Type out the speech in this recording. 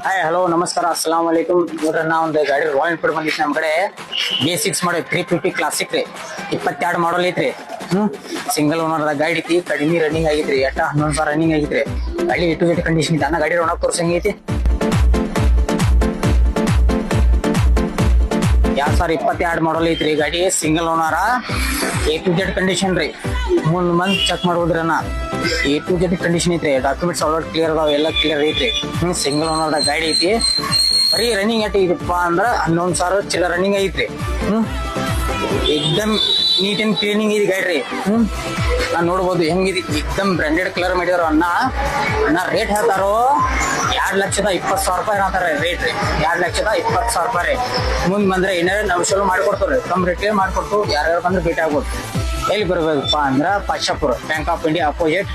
Hi hello ನಮಸ್ಕಾರ ಅಸ್ಸಲಾಂ ವಲೈಕುಮ್. ನೋಡ್ರಿ ನಾ ಒಂದು ಗಾಡಿ ರಾಯಲ್ ಎನ್ಫೀಲ್ಡ್ ಬಂದಿತ್ತು ನಮ್ಮ ಕಡೆ. B6 ಮಾಡಲ್ 350 ಕ್ಲಾಸಿಕ್ ರೀ, 22 ಮಾಡಲ್ ಐತ್ರಿ. ಸಿಂಗಲ್ ಓನರ್ ಗಾಡಿ ಐತಿ, ಕಡಿಮೆ ರನ್ನಿಂಗ್ ಆಗೈತ್ರಿ. 11,000 ರನ್ನಿಂಗ್ ಆಗೈತ್ರಿ. ಗಾಡಿ ಎ ಟು ಜೆಡ್ ಕಂಡೀಷನ್ ಐತಿ. ಅನ್ನ ಗಾಡಿ ರೋಣಕ್ ತೋರ್ಸಂಗೈತಿ. 2022 ಮಾಡಲ್ ಐತ್ರಿ ಗಾಡಿ, single owner, a to z condition ರೀ. ಮುಂದ್ ಮಂತ್ ಚೆಕ್ ಮಾಡ್ಬೋದ್ರಿ ಅಣ್ಣ. ಎ ಟು ಜೆಡ್ ಕಂಡೀಷನ್ ಐತ್ರಿ. ಡಾಕ್ಯುಮೆಂಟ್ಸ್ ಆಲ್ ಕ್ಲಿಯರ್ ಅದಾವ, ಎಲ್ಲ ಕ್ಲಿಯರ್ ಐತ್ರಿ. ಸಿಂಗಲ್ ಓನರ್ ಗಾಡಿ ಐತಿ. ಬರೀ ರನ್ನಿಂಗ್ ಎಟ್ ಇದಪ್ಪ ಅಂದ್ರ 11,000 ಚಿಲ್ಲ ರನ್ನಿಂಗ್ ಐತ್ರಿ. ಎಕ್ದಮ್ ನೀಟ್ ಅಂಡ್ ಕ್ಲೀನಿಂಗ್ ಇದೆ ಗಾಡಿ ರೀ. ನಾನ್ ನೋಡ್ಬೋದು ಹೆಂಗಿದೆ, ಎಕ್ದಮ್ ಬ್ರಾಂಡೆಡ್ ಕಲರ್ ಮಾಡಿದಾರ. ಅಣ್ಣ ರೇಟ್ ಹೇಳ್ತಾರೋ 2,20,000 ರೂಪಾಯಿ ಹೇಳ್ತಾರೆ ರೇಟ್ ರೀ. 2,20,000 ರೂಪಾಯಿ. ಮುಂದ್ ಬಂದ್ರೆ ಏನಾರ ನಾವು ಶುರು ಮಾಡ್ಕೊಡ್ತೀವಿ, ಕಮ್ ರೇಟ್ ಮಾಡ್ಕೊಡ್ತು. ಯಾರ್ಯಾರು ಬಂದ್ರೆ ಭೇಟಿ ಆಗ್ಬೋದು. ಎಲ್ಲಿ ಬರ್ಬೇಕಪ್ಪ ಅಂದ್ರ Pashapura, bank of India opposite.